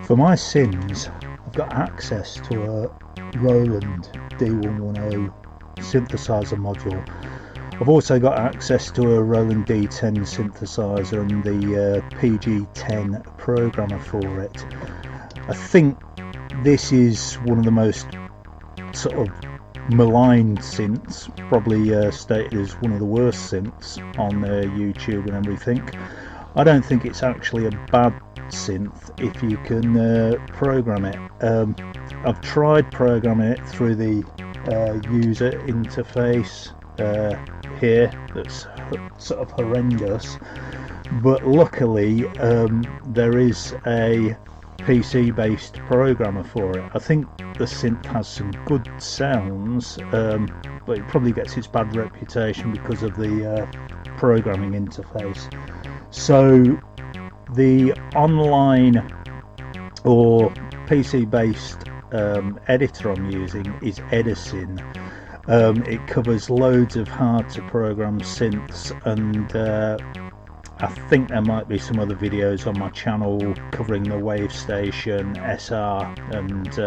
For my sins, I've got access to a Roland D-110 synthesizer module. I've also got access to a Roland D-110 synthesizer and the PG-10 programmer for it. I think this is one of the most sort of maligned synths, probably stated as one of the worst synths on YouTube and everything. I don't think it's actually a bad synth if you can program it. I've tried programming it through the user interface here, that's sort of horrendous, but luckily there is a PC based programmer for it. I think the synth has some good sounds, but it probably gets its bad reputation because of the programming interface. So the online or PC based editor I'm using is Edisyn. It covers loads of hard to program synths, and I think there might be some other videos on my channel covering the Wave Station SR, and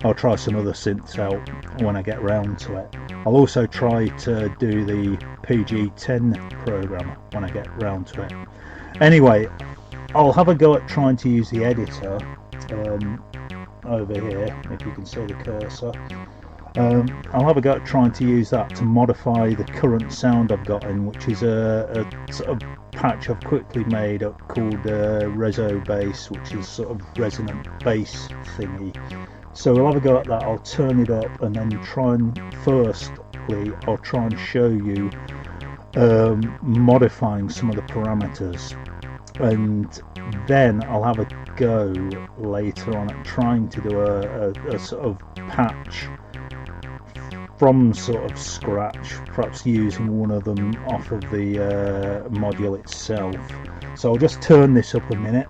I'll try some other synths out when I get round to it. I'll also try to do the PG-10 program when I get round to it. Anyway, I'll have a go at trying to use the editor over here, if you can see the cursor. I'll have a go at trying to use that to modify the current sound I've got in, which is a sort of patch I've quickly made up called Reso Bass, which is sort of resonant bass thingy. So we'll have a go at that. I'll turn it up and then I'll try and show you modifying some of the parameters, and then I'll have a go later on at trying to do a sort of patch from sort of scratch, perhaps using one of them off of the module itself. So I'll just turn this up a minute.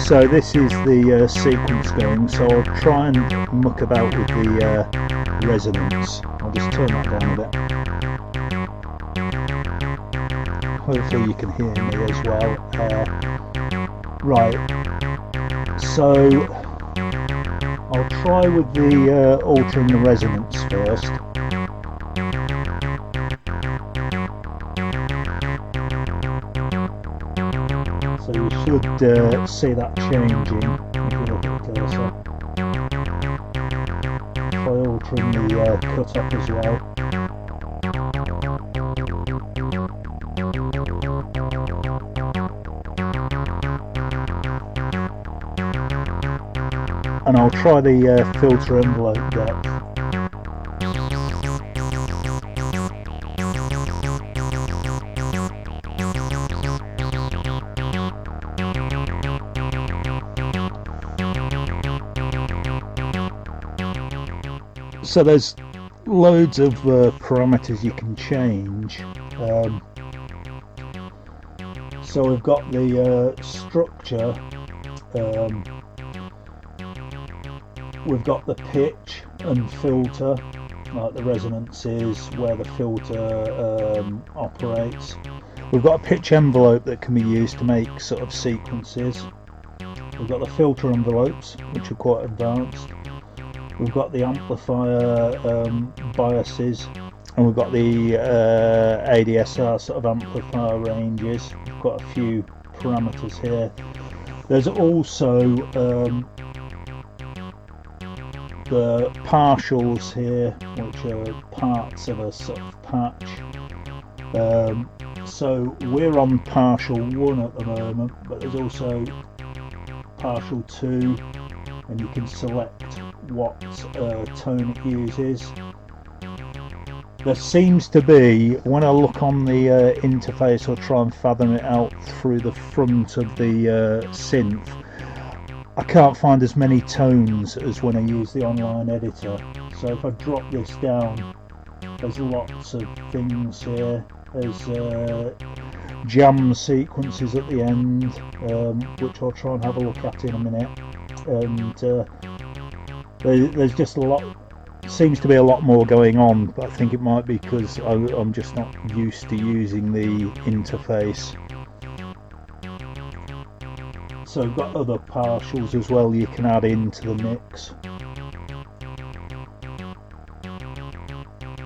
So this is the sequence going, so I'll try and muck about with the resonance. I'll just turn that down a bit. Hopefully you can hear me as well. Right, so I'll try with the altering the resonance first. So you should see that changing if you look at the cursor. Try altering the cut off as well. And I'll try the filter envelope depth. So there's loads of parameters you can change. So we've got the structure, we've got the pitch and filter, like the resonance is where the filter operates. We've got a pitch envelope that can be used to make sort of sequences. We've got the filter envelopes, which are quite advanced. We've got the amplifier biases, and we've got the ADSR sort of amplifier ranges. We've got a few parameters here. There's also the partials here, which are parts of a sort of patch. So we're on partial 1 at the moment, but there's also partial 2, and you can select what tone it uses. There seems to be, when I look on the interface or try and fathom it out through the front of the synth, I can't find as many tones as when I use the online editor. So if I drop this down, there's lots of things here. There's jam sequences at the end, which I'll try and have a look at in a minute, and there's just Seems to be a lot more going on, but I think it might be because I'm just not used to using the interface. So we've got other partials as well you can add into the mix.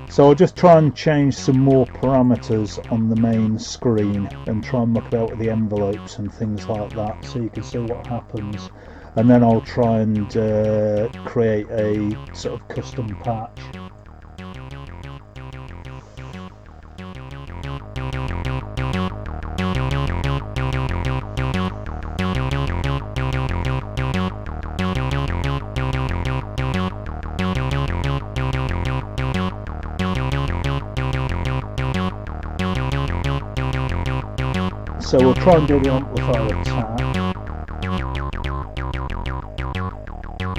So I'll just try and change some more parameters on the main screen and try and muck about with the envelopes and things like that so you can see what happens. And then I'll try and create a sort of custom patch. So we'll try and do the amplifier attack.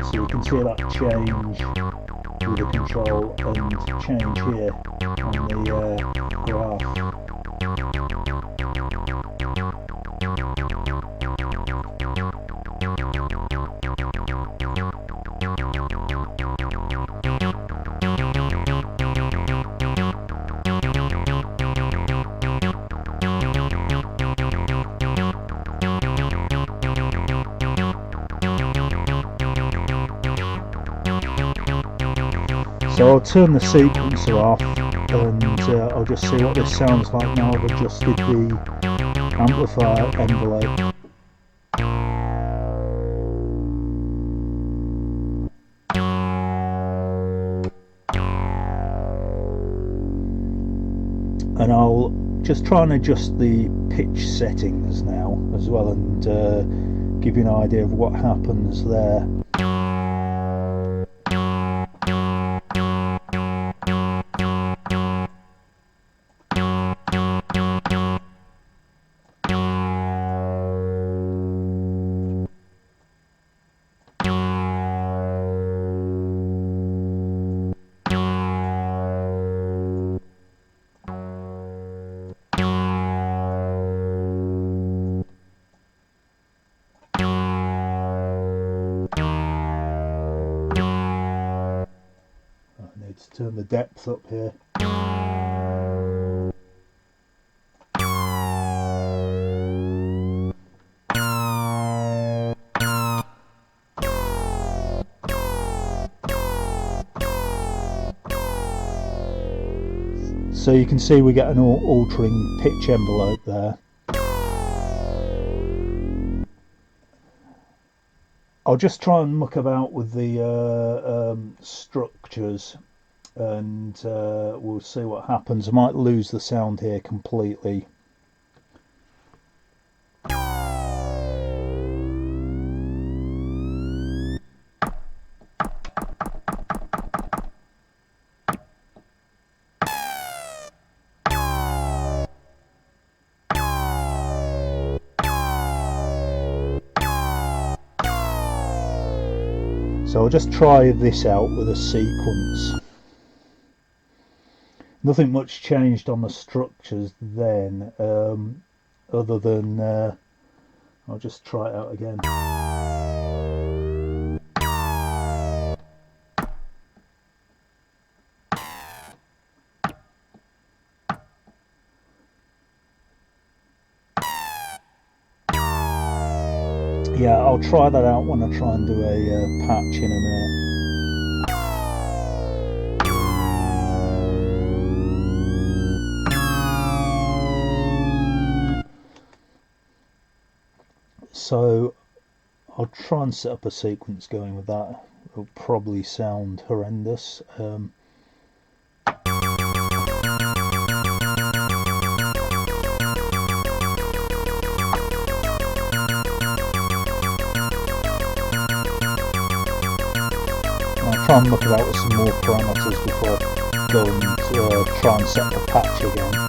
So you can see that change with the control and change here on the graph. So I'll turn the sequencer off and I'll just see what this sounds like now I've adjusted the amplifier envelope. And I'll just try and adjust the pitch settings now as well and give you an idea of what happens there. To turn the depth up here. So you can see we get an altering pitch envelope there. I'll just try and muck about with the structures and we'll see what happens. I might lose the sound here completely. So I'll just try this out with a sequence. Nothing much changed on the structures then, other than I'll just try it out again. Yeah, I'll try that out when I try and do a patch in a minute. So I'll try and set up a sequence going with that. It'll probably sound horrendous. I'll try and look about with some more parameters before I go and try and set the patch again.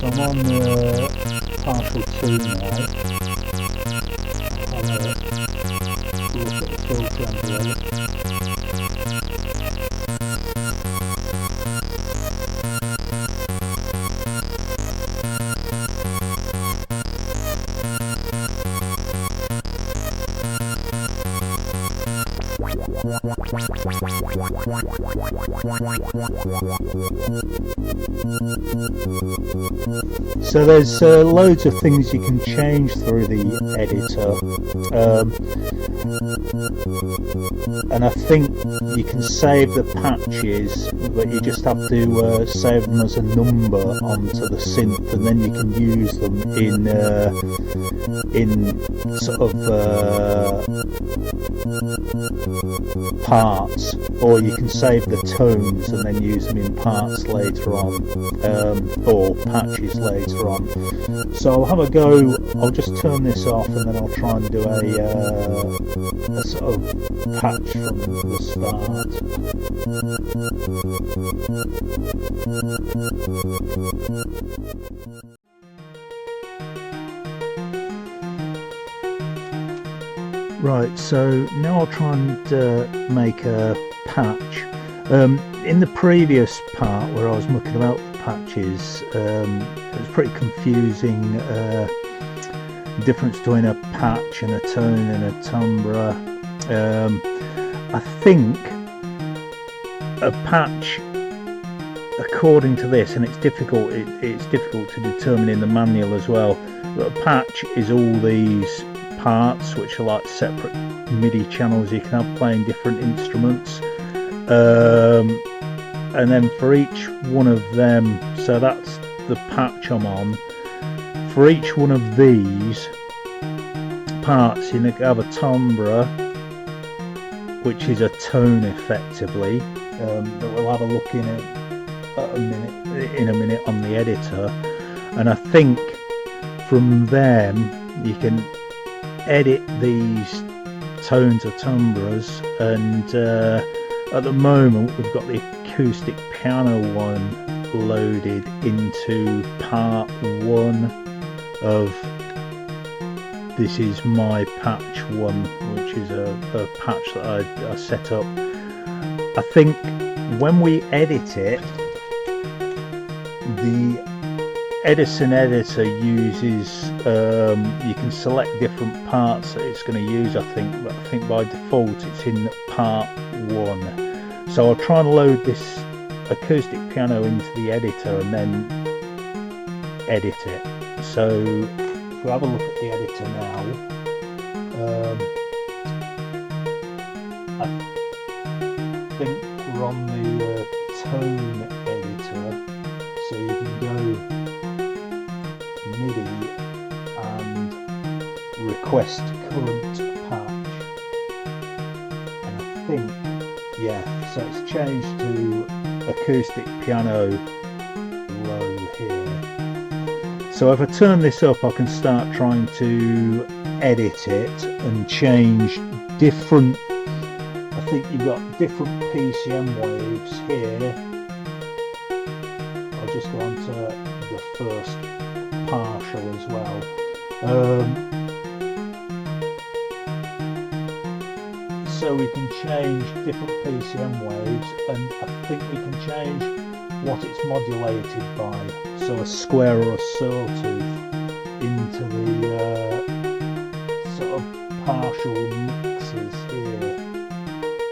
I'm on partial 2 now. I'll have a look at the filter envelope. So there's loads of things you can change through the editor, and I think you can save the patches, but you just have to save them as a number onto the synth, and then you can use them in sort of parts, or you can save the tones and then use them in parts later on, or patches later on. So I'll have a go. I'll just turn this off and then I'll try and do a sort of patch from the start. Right, so now I'll try and make a patch. In the previous part where I was mucking about with the patches, it was pretty confusing, the difference between a patch and a tone and a timbre. I think a patch, according to this, and it's difficult to determine in the manual as well, but a patch is all these parts which are like separate MIDI channels you can have playing different instruments, and then for each one of them, so that's the patch I'm on, for each one of these parts you have a timbre, which is a tone effectively, that we'll have a look in a minute on the editor. And I think from them you can edit these tones or timbres, and at the moment we've got the acoustic piano one loaded into part 1 of this is my patch 1, which is a patch that I set up. I think when we edit it, the Edisyn editor uses, you can select different parts that it's going to use, I think, but I think by default it's in part 1. So I'll try and load this acoustic piano into the editor and then edit it. So if we have a look at the editor now, I think we're on the tone editor, so you can go MIDI and request current patch, and I think, yeah, so it's changed to acoustic piano low here. So if I turn this up, I can start trying to edit it and change different, I think you've got different PCM waves here. I'll just go on to the first partial as well. So we can change different PCM waves, and I think we can change what it's modulated by, so a square or a sawtooth, into the sort of partial mixes here,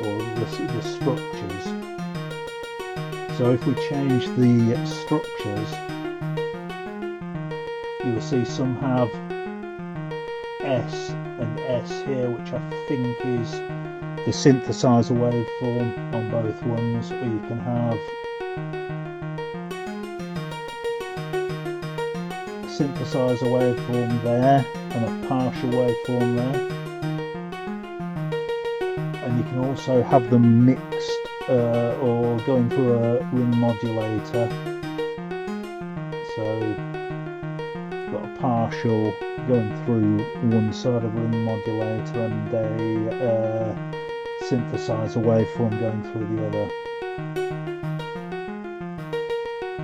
or the structures. So if we change the structures, you will see some have S and S here, which I think is the synthesizer waveform on both ones, or you can have a synthesizer waveform there and a partial waveform there, and you can also have them mixed or going through a ring modulator. So got a partial going through one side of ring modulator and a synthesizer waveform going through the other.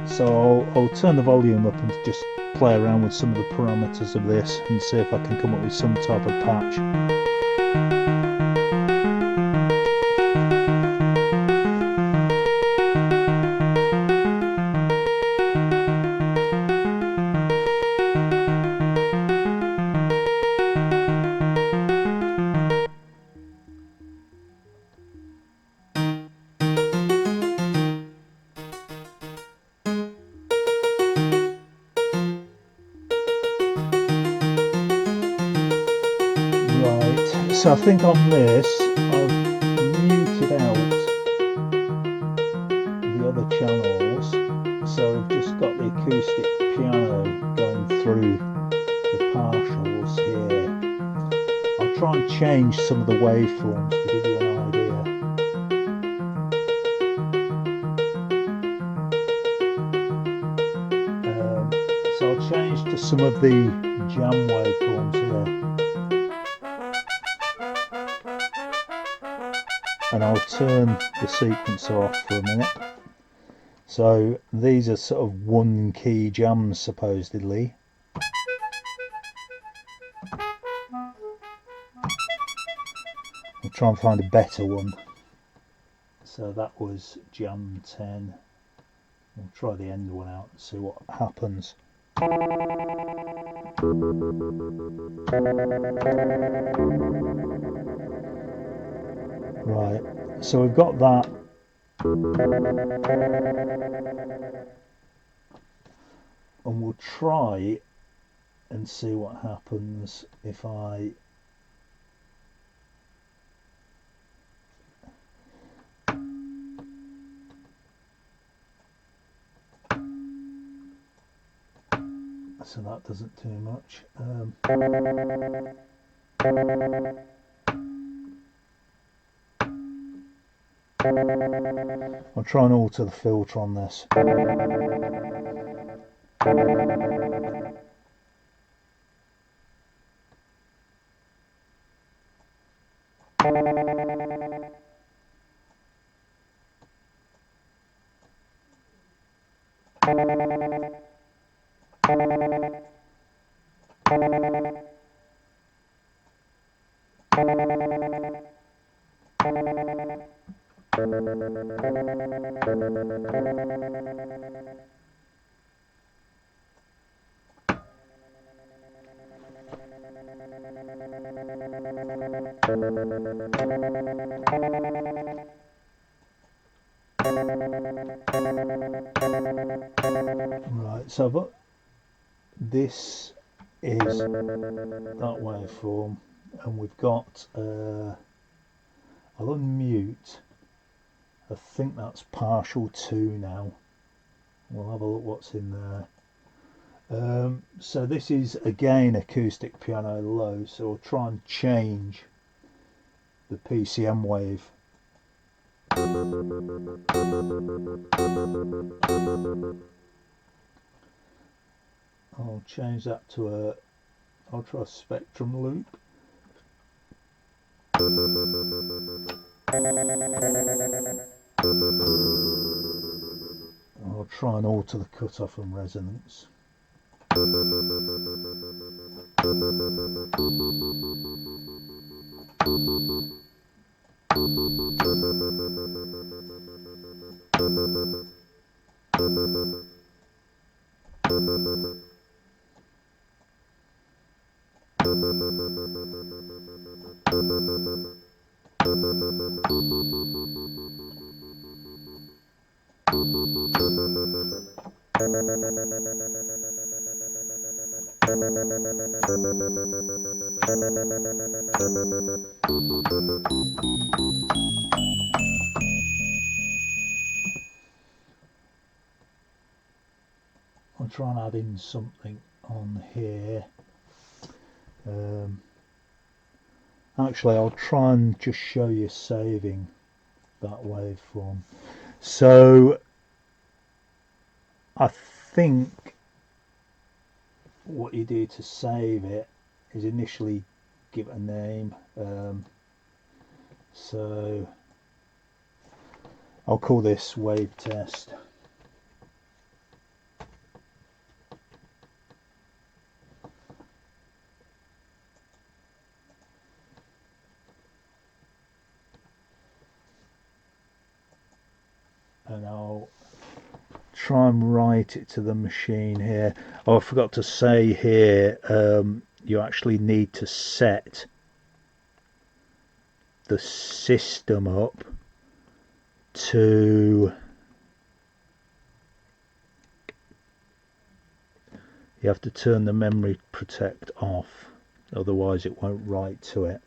So I'll turn the volume up and just play around with some of the parameters of this and see if I can come up with some type of patch. So I think on this I've muted out the other channels, so I've just got the acoustic piano going through the partials here. I'll try and change some of the waveforms to give you an idea. So I'll change to some of the jam waveforms here. And I'll turn the sequencer off for a minute. So these are sort of one key jams supposedly. I'll try and find a better one. So that was jam 10. We'll try the end one out and see what happens. Right, so we've got that. And we'll try and see what happens if I so that doesn't do much. I'll try and alter the filter on this. Right, so this is that waveform, and we've got I'll unmute. I think that's partial 2 now. We'll have a look what's in there. So this is again acoustic piano low, so we'll try and change the PCM wave. I'll change that to I'll try a spectrum loop. I'll try and alter the cutoff and resonance. I'll try and add in something on here. Actually, I'll try and just show you saving that waveform. So I think what you do to save it is initially give it a name. So I'll call this wave test. and I'll try and write it to the machine here. Oh, I forgot to say here, you actually need to set the system up to, you have to turn the memory protect off, otherwise it won't write to it.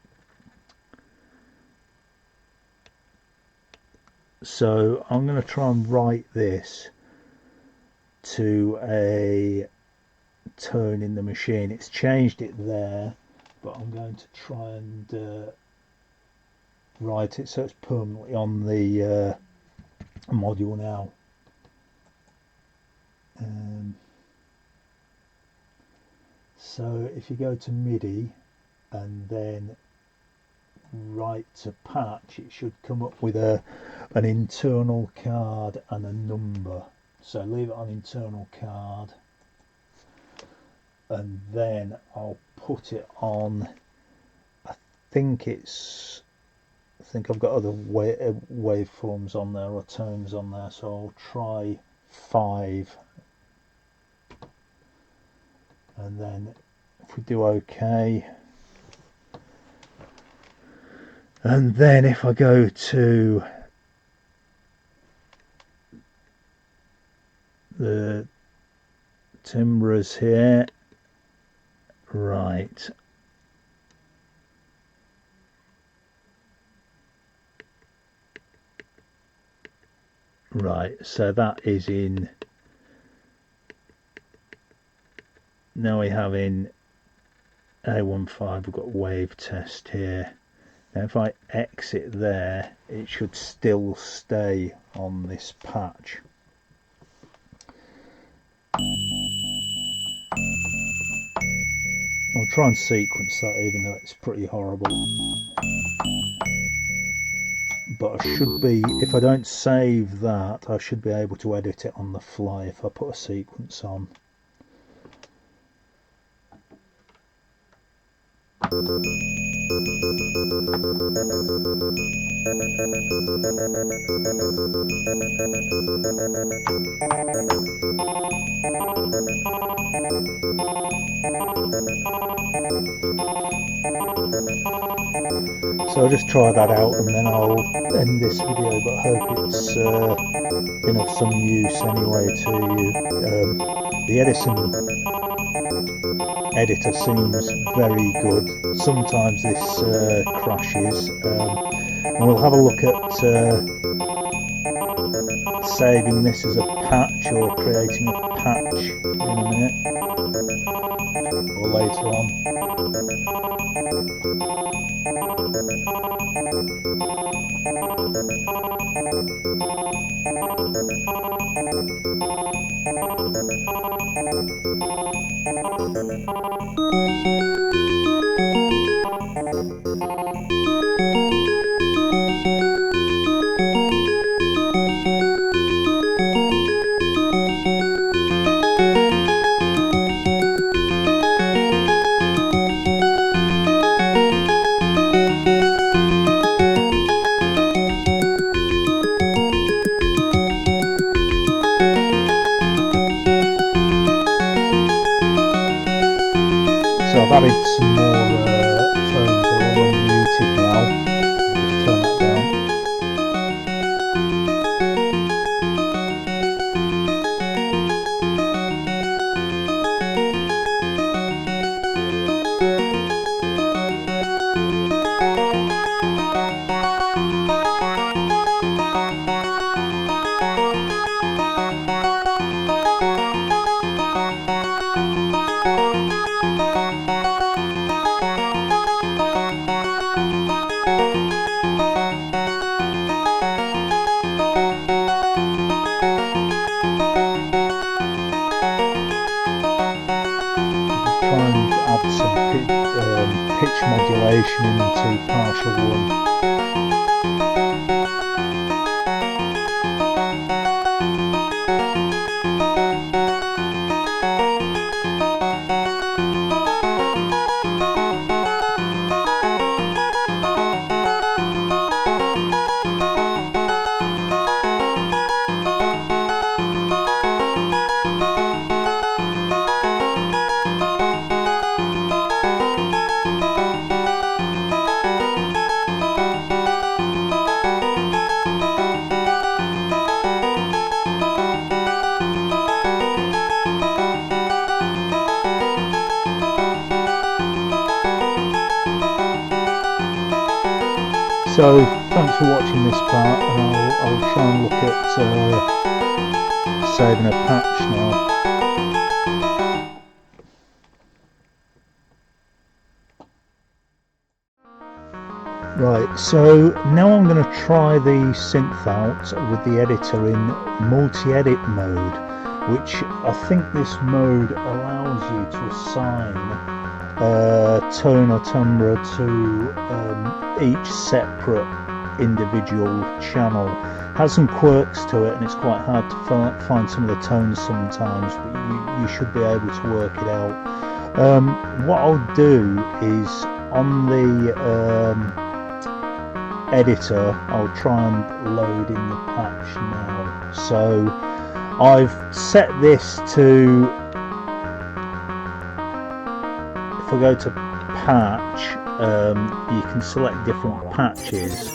So I'm going to try and write this to a tone in the machine. It's changed it there, but I'm going to try and write it so it's permanently on the module now. So if you go to MIDI and then write to patch, it should come up with an internal card and a number. So leave it on internal card, and then I'll put it on, I think I've got other waveforms on there or tones on there, so I'll try 5, and then if we do OK, and then if I go to the timbres here, right, so that is in, now we have in A15, we've got wave test here. Now if I exit there, it should still stay on this patch. I'll try and sequence that, even though it's pretty horrible. But I should be, if I don't save that, I should be able to edit it on the fly if I put a sequence on. So I'll just try that out and then I'll end this video, but I hope it's been of some use anyway to you. The Edisyn editor seems very good. Sometimes this crashes, and we'll have a look at saving this as a patch or creating a patch in a minute or later on. So I've added some more tones that are all unmuted now. I'll just turn that down. Pitch modulation into partial 1. So thanks for watching this part, and I'll try and look at saving a patch now. Right, so now I'm going to try the synth out with the editor in multi-edit mode, which I think this mode allows you to assign tone or timbre to each separate individual channel. It has some quirks to it, and it's quite hard to find some of the tones sometimes, but you should be able to work it out. What I'll do is on the editor, I'll try and load in the patch now. So I've set this to, if I go to patch, you can select different patches,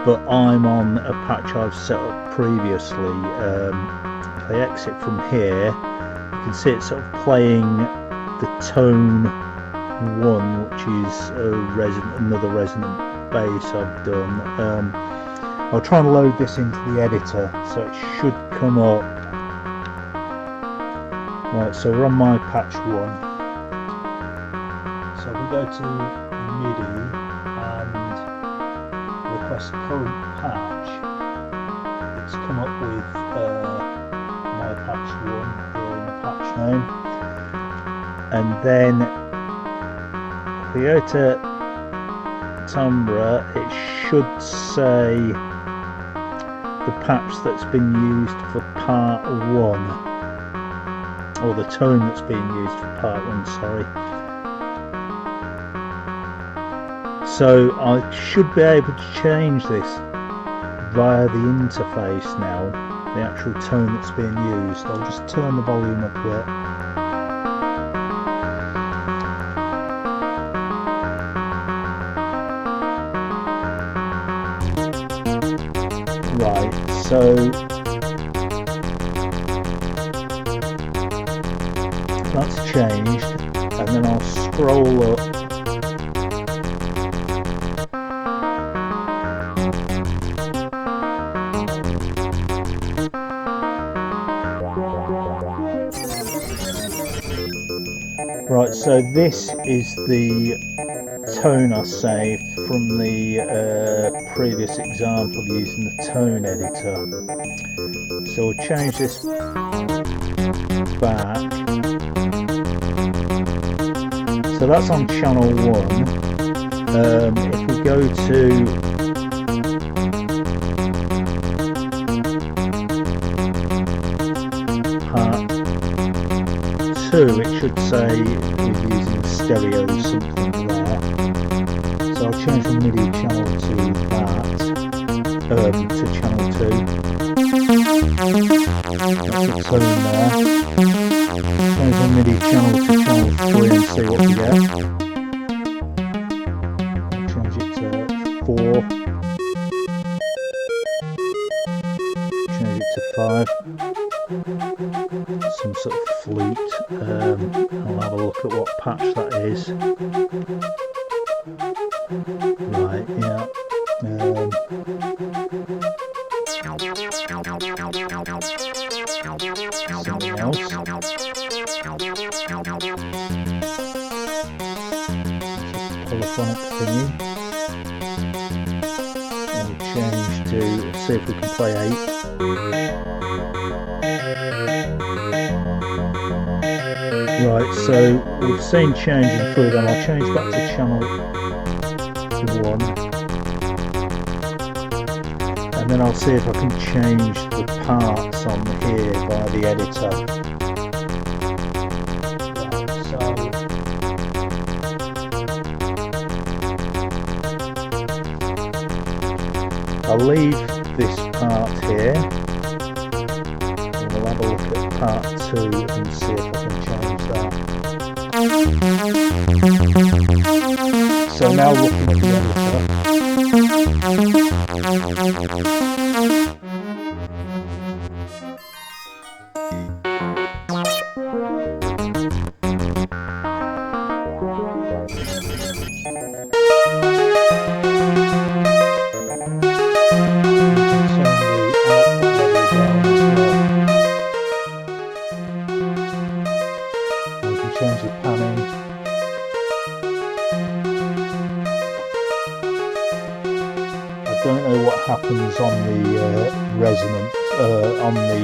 but I'm on a patch I've set up previously. If I exit from here, you can see it's sort of playing the tone 1, which is another resonant bass I've done. I'll try and load this into the editor, so it should come up. Right, so we're on my patch 1. So we go to MIDI and request current patch. It's come up with my patch 1 here in the patch name, and then if we go to timbre, it should say the patch that's been used for part 1, or the tone that's being used for part 1, sorry. So I should be able to change this via the interface now, the actual tone that's being used. I'll just turn the volume up a bit. Right, so that's changed, and then I'll scroll up . Right, so this is the tone I saved from the previous example using the tone editor. So we'll change this back. So that's on channel 1. If we go to part 2, it should say we're using stereo something there. So I'll change the MIDI channel to that, to channel 2. That's the tone there. Change the MIDI channel to channel 3 and see what we get. Change it to 4. Change it to 5. Some sort of flute. I'll have a look at what patch that is. Right, yeah. Something else. Polyphonic thingy. And change to, see if we can play 8. Right, so we've seen changing through them. I'll change back to channel 1, and then I'll see if I can change the parts on here by the editor. Right, so I'll leave this part here, and we'll have a look at part 2 and see if I can change that. So now looking at the editor.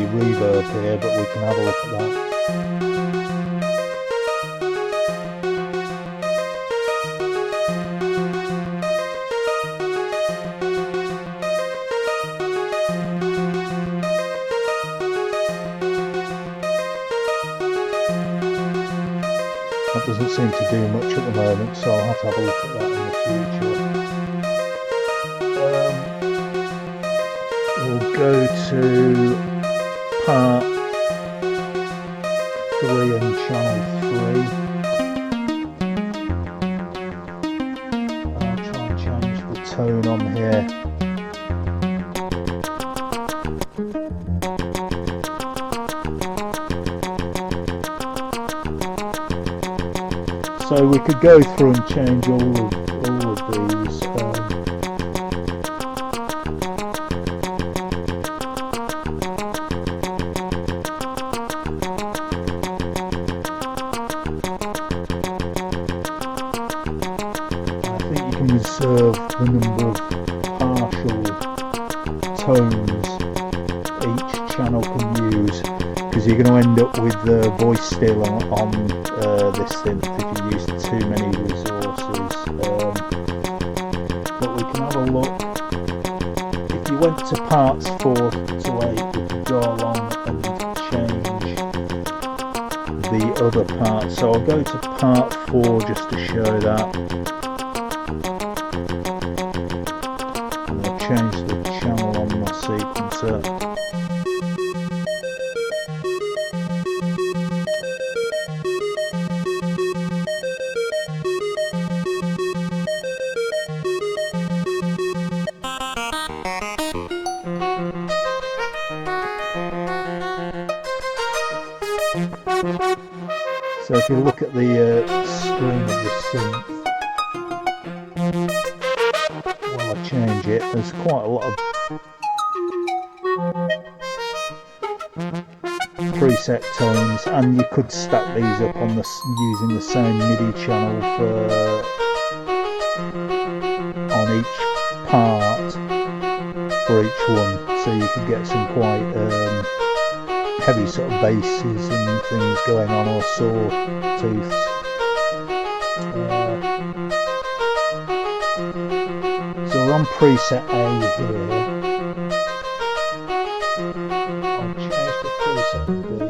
reverb here, but we can have a look at that. That doesn't seem to do much at the moment, so I'll have to have a look at that in the future. We'll go to part 3 and channel 3. I'll try and change the tone on here. So we could go through and change all of these. I think you can reserve the number of partial tones each channel can use, because you're going to end up with voice steal on this synth if you use too many resources. But we can have a look. If you went to parts 4 to 8, we could go along and change the other parts. So I'll go to part 4 just to show that. And I'll change the channel on my sequencer. So if you look at the screen of the synth, while I change it, there's quite a lot of preset tones, and you could stack these up on using the same MIDI channel on each part for each one, so you could get some quite heavy sort of basses and things going on, or sawtooths. So we're on preset A here. I'll change the preset to B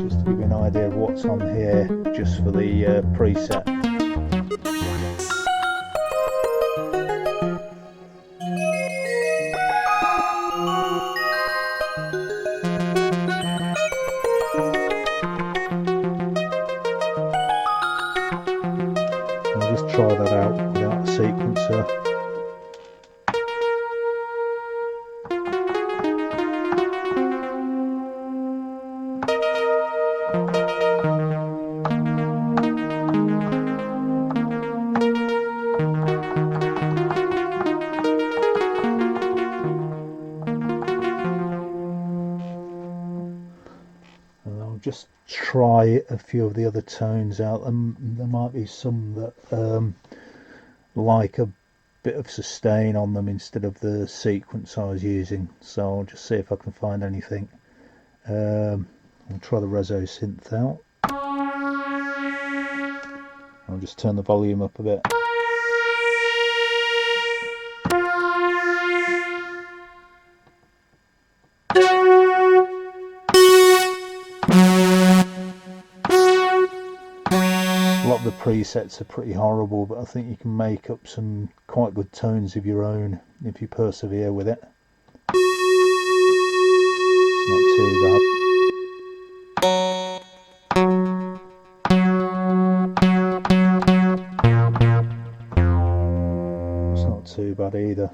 just to give you an idea of what's on here, just for the preset. Try that out without a sequencer. And I'll just try a few of the other tones out, and there might be some that like a bit of sustain on them instead of the sequence I was using, so I'll just see if I can find anything. I'll try the Rezo synth out. I'll just turn the volume up a bit. A lot of the presets are pretty horrible, but I think you can make up some quite good tones of your own if you persevere with it. It's not too bad. It's not too bad either.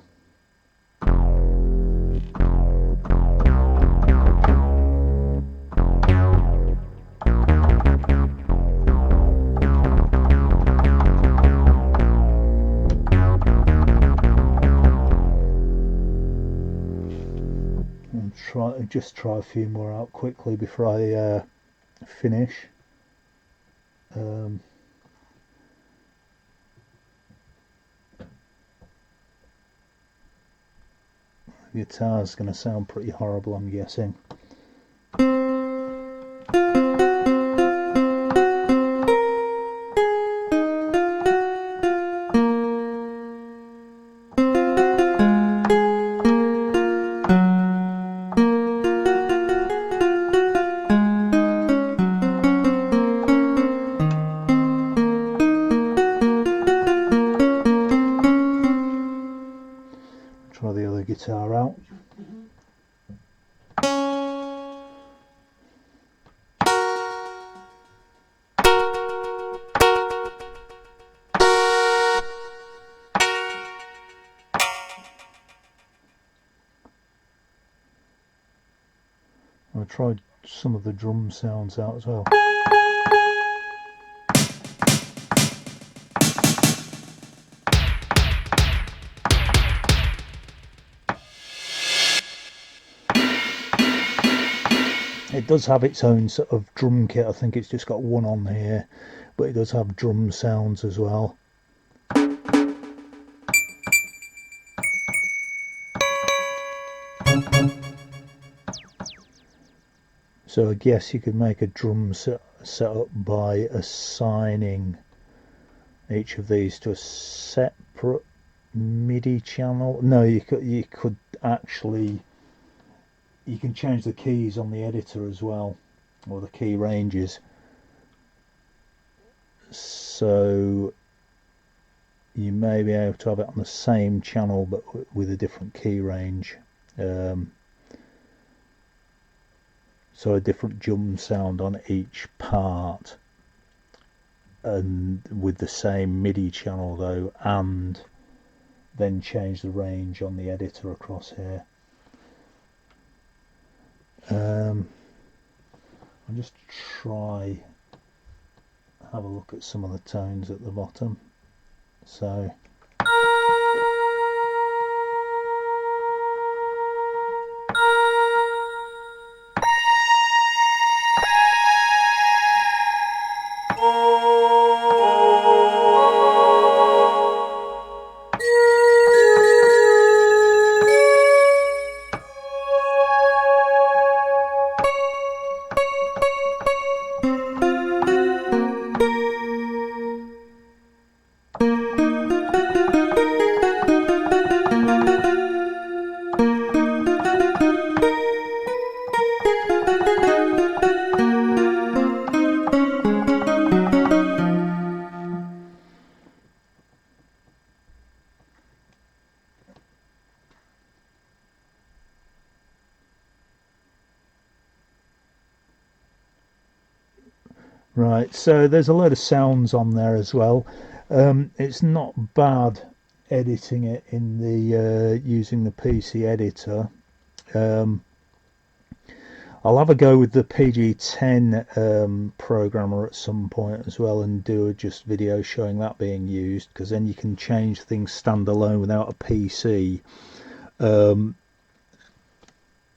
Just try a few more out quickly before I finish. The guitar's going to sound pretty horrible, I'm guessing. I tried some of the drum sounds out as well. It does have its own sort of drum kit. I think it's just got one on here, but it does have drum sounds as well. So I guess you could make a drum setup by assigning each of these to a separate MIDI channel. No, you could actually, you can change the keys on the editor as well, or the key ranges. So you may be able to have it on the same channel but with a different key range. So a different drum sound on each part, and with the same MIDI channel though, and then change the range on the editor across here. I'll just try have a look at some of the tones at the bottom. So right, so there's a load of sounds on there as well. It's not bad editing it in the using the PC editor. I'll have a go with the PG10 programmer at some point as well, and do a just video showing that being used, because then you can change things standalone without a PC,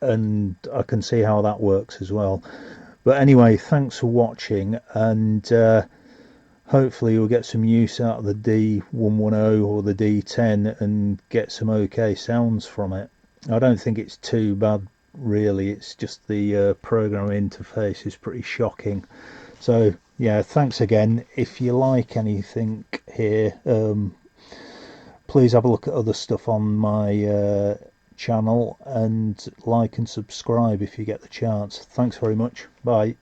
and I can see how that works as well. But anyway, thanks for watching, and hopefully you'll get some use out of the D-110 or the D10 and get some okay sounds from it. I don't think it's too bad really, it's just the program interface is pretty shocking. So yeah, thanks again. If you like anything here, please have a look at other stuff on my channel, and like and subscribe if you get the chance. Thanks very much. Bye.